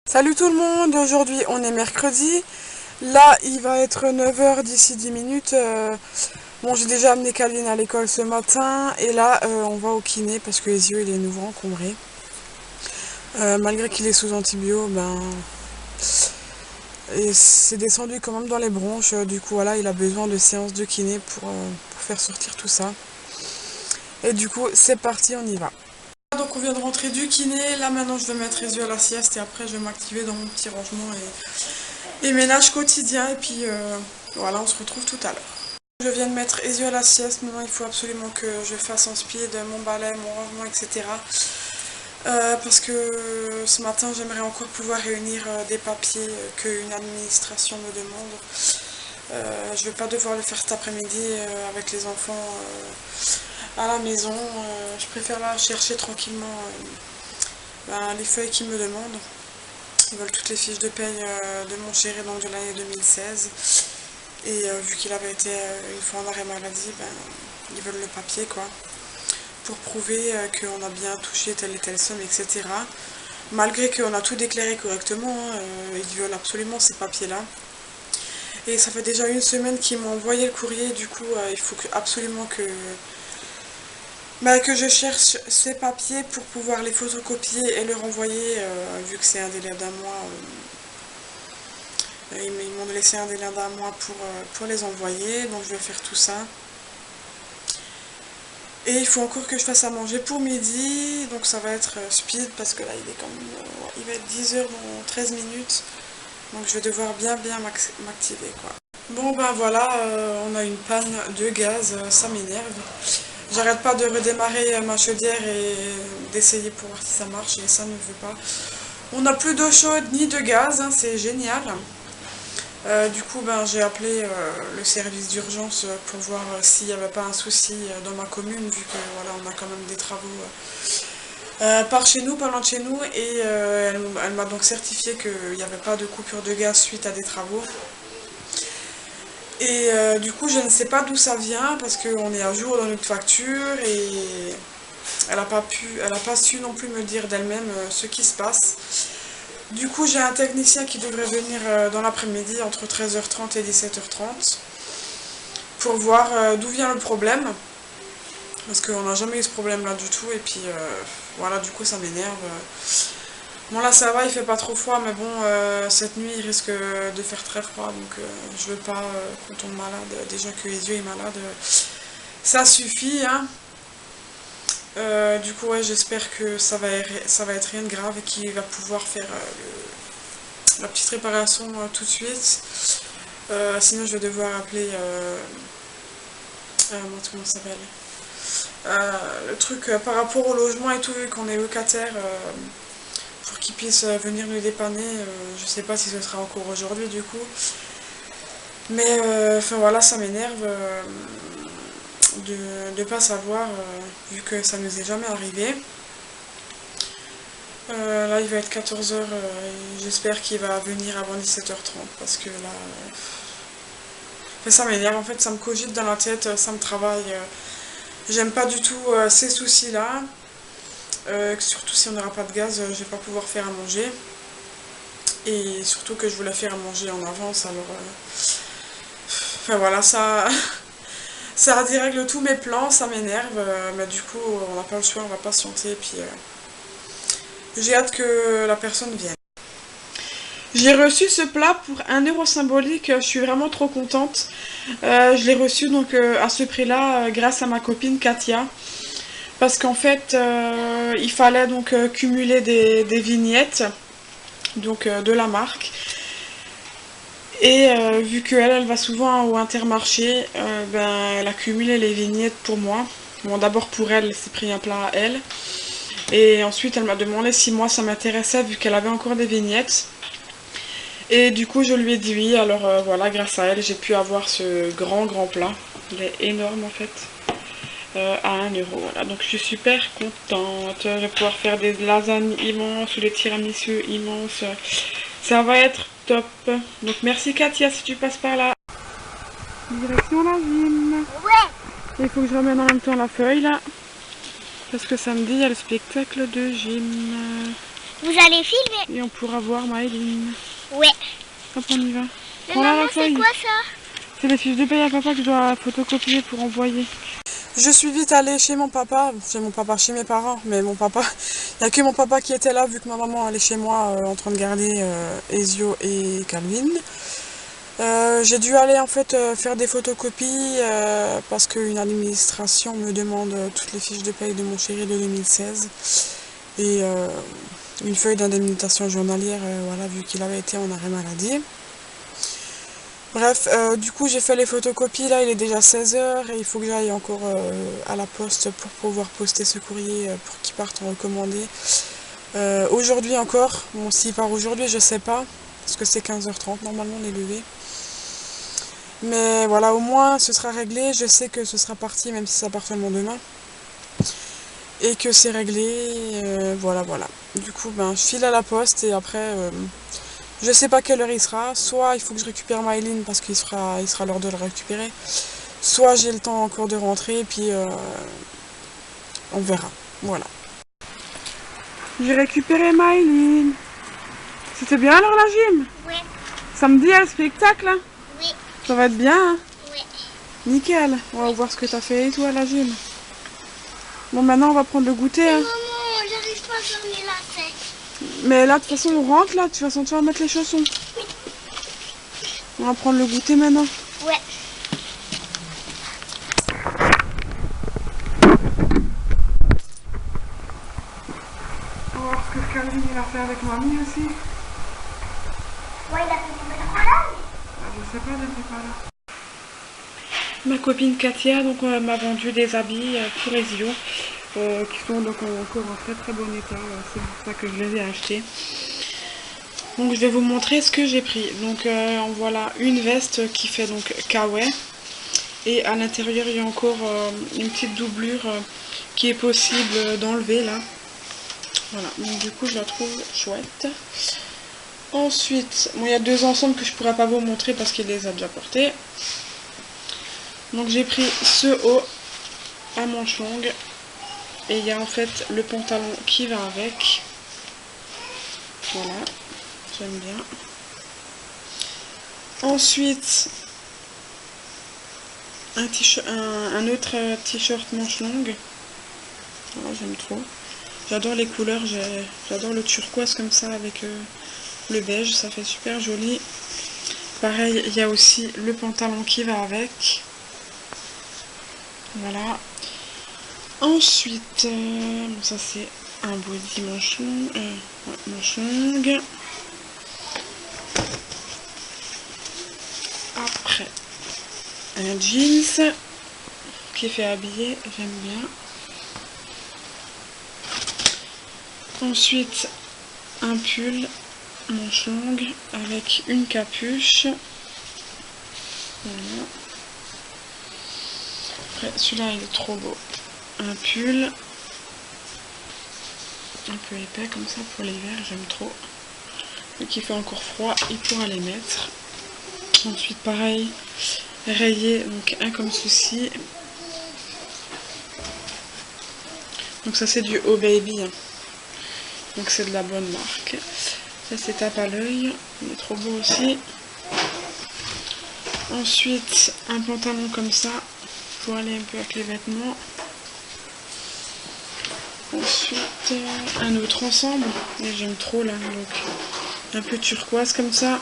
Salut tout le monde, aujourd'hui on est mercredi. Là il va être 9 h d'ici 10 minutes. Bon, j'ai déjà amené Caline à l'école ce matin et là on va au kiné parce que les yeux il est nouveau encombré. Malgré qu'il est sous antibio, et c'est descendu quand même dans les bronches. Du coup voilà, il a besoin de séances de kiné pour faire sortir tout ça. Et du coup c'est parti, on y va. Donc on vient de rentrer du kiné, là maintenant je vais mettre les yeux à la sieste et après je vais m'activer dans mon petit rangement et ménage quotidien et puis voilà, on se retrouve tout à l'heure. Je viens de mettre les yeux à la sieste, maintenant il faut absolument que je fasse en speed mon balai, mon rangement, etc. Parce que ce matin j'aimerais encore pouvoir réunir des papiers qu'une administration me demande. Je ne vais pas devoir le faire cet après-midi avec les enfants à la maison. Je préfère là chercher tranquillement les feuilles qu'ils me demandent. Ils veulent toutes les fiches de paye de mon chéri donc de l'année 2016. Et vu qu'il avait été une fois en arrêt maladie, ils veulent le papier quoi. Pour prouver qu'on a bien touché telle et telle somme, etc. Malgré qu'on a tout déclaré correctement, ils veulent absolument ces papiers-là. Et ça fait déjà une semaine qu'ils m'ont envoyé le courrier, du coup il faut absolument que je cherche ces papiers pour pouvoir les photocopier et les renvoyer, vu que c'est un délai d'un mois. Ils m'ont laissé un délai d'un mois pour les envoyer, donc je vais faire tout ça. Et il faut encore que je fasse à manger pour midi, donc ça va être speed parce que là il est quand même, il va être 10 h dans 13 minutes. Donc je vais devoir bien m'activer quoi. Bon voilà, on a une panne de gaz, ça m'énerve. J'arrête pas de redémarrer ma chaudière et d'essayer pour voir si ça marche et ça ne veut pas. On n'a plus d'eau chaude ni de gaz, hein, c'est génial. Du coup j'ai appelé le service d'urgence pour voir s'il n'y avait pas un souci dans ma commune, vu que voilà, on a quand même des travaux par chez nous, pas loin de chez nous, et elle m'a donc certifié qu'il n'y avait pas de coupure de gaz suite à des travaux. Et du coup je ne sais pas d'où ça vient parce qu'on est à jour dans notre facture et elle n'a pas su non plus me dire d'elle-même ce qui se passe. Du coup j'ai un technicien qui devrait venir dans l'après-midi entre 13 h 30 et 17 h 30 pour voir d'où vient le problème. Parce qu'on n'a jamais eu ce problème là du tout et puis voilà, du coup ça m'énerve. Bon là ça va, il fait pas trop froid, mais bon cette nuit il risque de faire très froid, donc je veux pas qu'on tombe malade, déjà que les yeux est malade, ça suffit hein. Du coup ouais, j'espère que ça va être rien de grave et qu'il va pouvoir faire la petite réparation tout de suite. Sinon je vais devoir appeler comment ça s'appelle, le truc par rapport au logement et tout, vu qu'on est locataire, pour qu'ils puissent venir nous dépanner. Je sais pas si ce sera encore aujourd'hui du coup. Mais enfin voilà, ça m'énerve de pas savoir, vu que ça nous est jamais arrivé. Là il va être 14 h, j'espère qu'il va venir avant 17 h 30 parce que là... ça m'énerve en fait, ça me cogite dans la tête, ça me travaille. J'aime pas du tout ces soucis là. Surtout si on n'aura pas de gaz, je vais pas pouvoir faire à manger. Et surtout que je voulais faire à manger en avance, alors... Enfin voilà, ça dérègle tous mes plans, ça m'énerve. Mais du coup, on n'a pas le choix, on va patienter. Et puis j'ai hâte que la personne vienne. J'ai reçu ce plat pour 1 € symbolique, je suis vraiment trop contente. Je l'ai reçu donc à ce prix-là grâce à ma copine Katia. Parce qu'en fait, il fallait donc cumuler des vignettes donc de la marque. Et vu qu'elle va souvent au Intermarché, elle a cumulé les vignettes pour moi. Bon, d'abord pour elle, elle s'est pris un plat à elle. Et ensuite, elle m'a demandé si moi ça m'intéressait vu qu'elle avait encore des vignettes. Et du coup, je lui ai dit oui. Alors voilà, grâce à elle, j'ai pu avoir ce grand plat. Il est énorme en fait. À 1 €. Voilà, donc je suis super contente. Je vais pouvoir faire des lasagnes immenses ou des tiramisu immenses. Ça va être top. Donc merci Katia si tu passes par là. Direction la gym. Ouais. Il faut que je ramène en même temps la feuille là. Parce que samedi il y a le spectacle de gym. Vous allez filmer? Et on pourra voir Maëline. Ouais. Hop, on y va. Mais Prends-la maman, la c'est feuille. quoi ça? C'est les fiches de paye à papa que je dois photocopier pour envoyer. Je suis vite allée chez mon papa, chez mes parents, mais mon papa, il n'y a que mon papa qui était là vu que ma maman allait chez moi en train de garder Ezio et Calvin. J'ai dû aller en fait faire des photocopies parce qu'une administration me demande toutes les fiches de paye de mon chéri de 2016 et une feuille d'indemnisation journalière, voilà, vu qu'il avait été en arrêt maladie. Bref, du coup j'ai fait les photocopies, là il est déjà 16 h et il faut que j'aille encore à la poste pour pouvoir poster ce courrier pour qu'il parte en recommandé. Aujourd'hui encore, bon s'il part aujourd'hui je sais pas, parce que c'est 15 h 30 normalement on est levé. Mais voilà, au moins ce sera réglé, je sais que ce sera parti même si ça part seulement demain. Et que c'est réglé, voilà. Du coup ben je file à la poste et après... je sais pas quelle heure il sera, soit il faut que je récupère Maëline parce qu'il sera l'heure de le récupérer, soit j'ai le temps encore de rentrer et puis on verra, voilà. J'ai récupéré Maëline. C'était bien alors la gym? Oui. Samedi à le spectacle hein? Oui. Ça va être bien hein? Oui. Nickel, on va voir ce que t'as fait et toi à la gym. Bon maintenant on va prendre le goûter hein. Maman, j'arrive pas à fermer la tête. Mais là de toute façon on rentre là, de toute façon tu vas mettre les chaussons. On va prendre le goûter maintenant. Ouais. On va voir ce que Calvin il a fait avec mamie aussi. Ouais, il a fait du métronome. Je sais pas, je sais pas là. Ma copine Katia donc m'a vendu des habits pour Ezio qui sont donc encore en très bon état, c'est pour ça que je les ai achetés. Donc je vais vous montrer ce que j'ai pris. Donc voilà une veste qui fait donc kawaii et à l'intérieur il y a encore une petite doublure qui est possible d'enlever là. Voilà, donc du coup je la trouve chouette. Ensuite, bon, il y a deux ensembles que je pourrais pas vous montrer parce qu'il les a déjà portés. Donc j'ai pris ce haut à manches longues et il y a en fait le pantalon qui va avec. Voilà, j'aime bien. Ensuite, un autre t-shirt manches longues. Voilà, j'aime trop. J'adore les couleurs, j'adore le turquoise comme ça avec le beige, ça fait super joli. Pareil, il y a aussi le pantalon qui va avec. Voilà. Ensuite, bon, ça c'est un body manche longue. Après, un jeans qui fait habiller, j'aime bien. Ensuite, un pull manche longue avec une capuche. Voilà. Après, celui-là, il est trop beau. Un pull un peu épais comme ça pour l'hiver, j'aime trop. Et qu'il fait encore froid, il pourra les mettre. Ensuite, pareil, rayé, donc un comme ceci. Donc ça, c'est du Oh Baby. Donc c'est de la bonne marque. Ça c'est tape à l'œil, il est trop beau aussi. Ensuite un pantalon comme ça pour aller un peu avec les vêtements. Ensuite un autre ensemble, et j'aime trop là, donc un peu turquoise comme ça.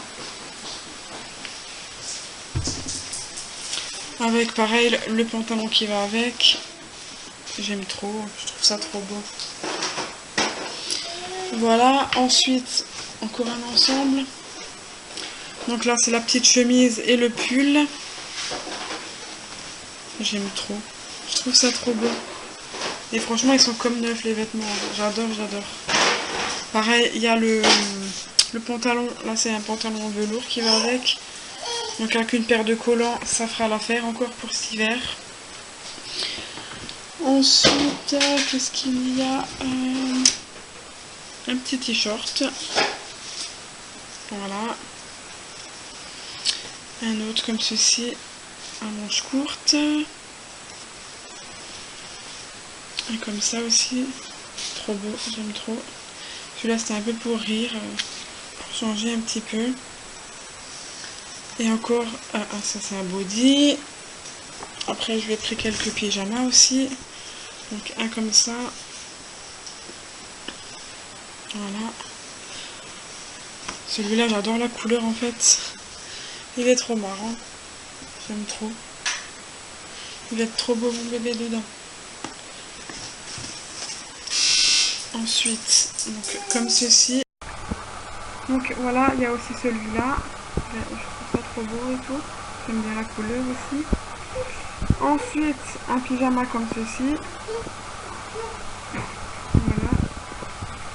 Avec pareil le pantalon qui va avec. J'aime trop, je trouve ça trop beau. Voilà, ensuite encore un ensemble. Donc là c'est la petite chemise et le pull. J'aime trop, je trouve ça trop beau. Et franchement ils sont comme neufs les vêtements, j'adore. Pareil, il y a le pantalon, là c'est un pantalon en velours qui va avec. Donc avec une paire de collants, ça fera l'affaire encore pour cet hiver. Ensuite, qu'est-ce qu'il y a? Un petit t-shirt. Voilà. Un autre comme ceci, à manches courtes. Et comme ça aussi. Trop beau, j'aime trop. Celui-là c'était un peu pour rire, pour changer un petit peu. Et encore, ça c'est un body. Après je lui ai pris quelques pyjamas aussi. Donc un comme ça. Voilà. Celui-là j'adore la couleur en fait. Il est trop marrant. J'aime trop. Il va être trop beau mon bébé dedans. Ensuite, donc comme ceci. Donc voilà, il y a aussi celui-là. Je trouve ça trop beau et tout. J'aime bien la couleur aussi. Ensuite, un pyjama comme ceci. Voilà.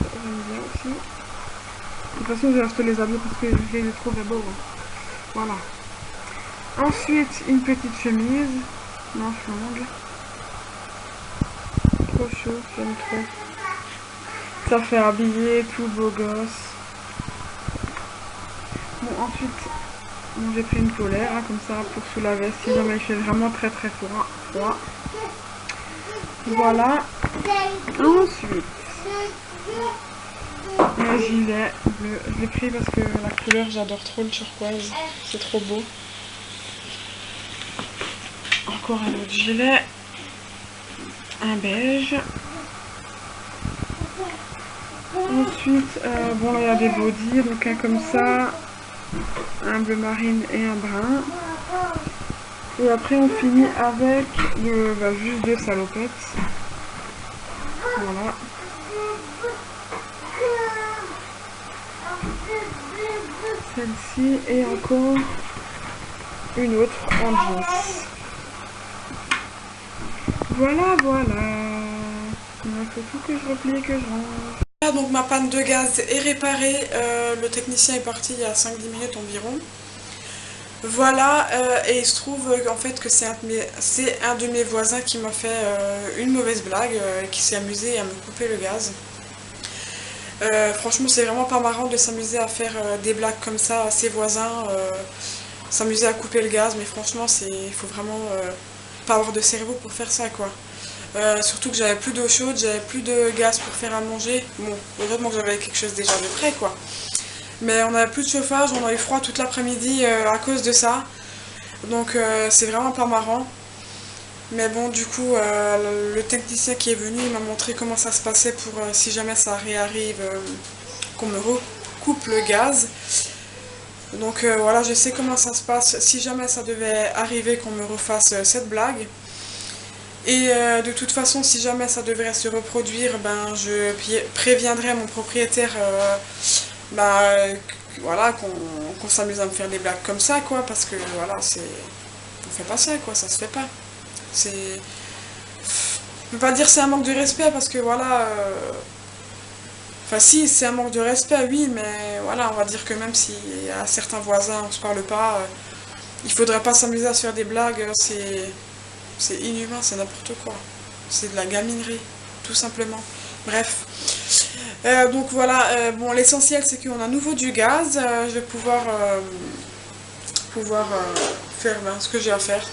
J'aime bien aussi. De toute façon, j'ai acheté les habits parce que je les trouvais beaux. Voilà. Ensuite, une petite chemise. Manche longue. Trop chaud, j'aime trop. Ça fait habiller, tout beau gosse. Bon, ensuite, bon, j'ai pris une polaire, hein, comme ça, pour sous la veste, si jamais il fait vraiment très froid. Voilà. Ensuite, un gilet bleu. Je l'ai pris parce que la couleur, j'adore trop le turquoise. C'est trop beau. Encore un autre gilet. Un beige. Ensuite, bon là il y a des bodys, donc un comme ça, un bleu marine et un brun. Et après on finit avec juste deux salopettes. Voilà. Celle-ci et encore une autre en jeans. Voilà. Il faut tout que je replie et que je range. Donc ma panne de gaz est réparée, le technicien est parti il y a 5-10 minutes environ. Voilà, et il se trouve en fait que c'est un de mes voisins qui m'a fait une mauvaise blague, qui s'est amusé à me couper le gaz. Franchement c'est vraiment pas marrant de s'amuser à faire des blagues comme ça à ses voisins, s'amuser à couper le gaz, mais franchement il faut vraiment pas avoir de cerveau pour faire ça quoi. Surtout que j'avais plus d'eau chaude, j'avais plus de gaz pour faire à manger. Bon, heureusement que j'avais quelque chose déjà de prêt quoi. Mais on n'avait plus de chauffage, on a eu froid toute l'après-midi à cause de ça. Donc c'est vraiment pas marrant. Mais bon, du coup, le technicien qui est venu il m'a montré comment ça se passait pour si jamais ça réarrive, qu'on me recoupe le gaz. Donc voilà, je sais comment ça se passe si jamais ça devait arriver qu'on me refasse cette blague. Et de toute façon, si jamais ça devrait se reproduire, ben, je préviendrai mon propriétaire voilà, qu'on s'amuse à me faire des blagues comme ça, quoi, parce que voilà, on fait pas ça, quoi, ça se fait pas. Je peux pas dire c'est un manque de respect, parce que voilà, enfin si, c'est un manque de respect, oui, mais voilà, on va dire que même si à certains voisins on se parle pas, il faudrait pas s'amuser à se faire des blagues, c'est inhumain, c'est n'importe quoi. C'est de la gaminerie, tout simplement. Bref. Donc voilà, bon, l'essentiel c'est qu'on a à nouveau du gaz. Je vais pouvoir faire ce que j'ai à faire.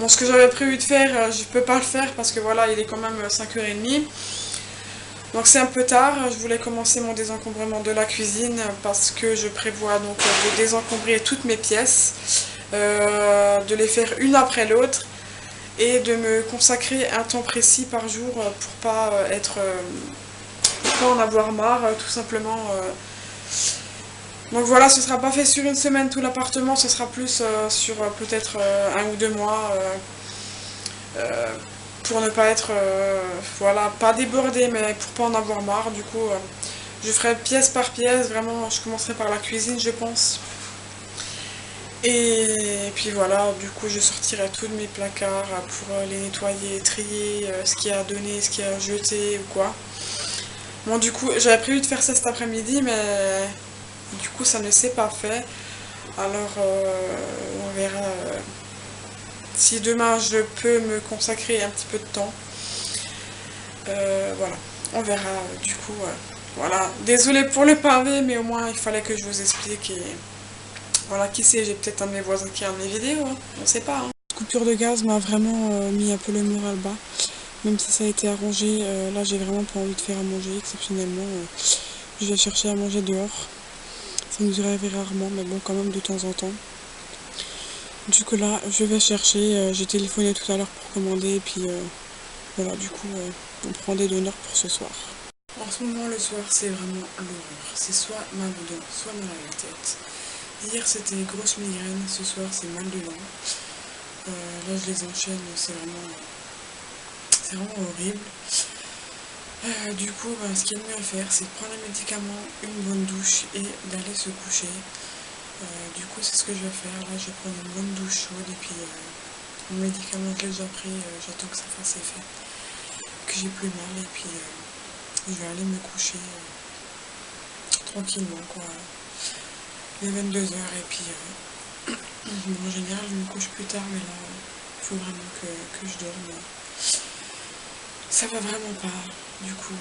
Bon, ce que j'avais prévu de faire, je peux pas le faire parce que voilà, il est quand même 5h30. Donc c'est un peu tard, je voulais commencer mon désencombrement de la cuisine parce que je prévois donc de désencombrer toutes mes pièces, de les faire une après l'autre, et de me consacrer un temps précis par jour pour pas en avoir marre, tout simplement. Donc voilà, ce sera pas fait sur une semaine tout l'appartement, ce sera plus sur peut-être 1 ou 2 mois, pour ne pas être, voilà, pas débordé, mais pour pas en avoir marre. Du coup, je ferai pièce par pièce, vraiment, je commencerai par la cuisine, je pense. Et puis voilà, du coup je sortirai tous mes placards pour les nettoyer, trier ce qu'il y a à donner, ce qu'il y a à jeter ou quoi. Bon, du coup j'avais prévu de faire ça cet après-midi, mais du coup ça ne s'est pas fait. Alors on verra si demain je peux me consacrer un petit peu de temps. Voilà, on verra du coup. Voilà, désolée pour le pavé, mais au moins il fallait que je vous explique. Et voilà, qui sait, j'ai peut-être un de mes voisins qui regarde mes vidéos, hein. On sait pas. Hein. La coupure de gaz m'a vraiment mis un peu le moral bas, même si ça a été arrangé. Là, j'ai vraiment pas envie de faire à manger, exceptionnellement. Je vais chercher à manger dehors. Ça nous arrive rarement, mais bon, quand même de temps en temps. Du coup là, je vais chercher. J'ai téléphoné tout à l'heure pour commander, et puis voilà, du coup, on prend des donneurs pour ce soir. En ce moment, le soir, c'est vraiment l'horreur. C'est soit mal au dos, soit mal à la tête. Hier, c'était grosse migraine. Ce soir, c'est mal de dents. Là, je les enchaîne. C'est vraiment horrible. Du coup, ce qu'il y a de mieux à faire, c'est de prendre les médicaments, une bonne douche et d'aller se coucher. Du coup, c'est ce que je vais faire. Là, je vais prendre une bonne douche chaude et puis mon médicament, je l'ai déjà pris. J'attends que ça fasse effet, que j'ai plus mal, et puis je vais aller me coucher tranquillement, quoi. Les 22 heures, et puis bon, en général, je me couche plus tard, mais là, il faut vraiment que je dorme. Ça va vraiment pas. Du coup,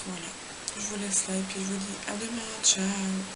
voilà. Je vous laisse là et puis je vous dis à demain. Ciao.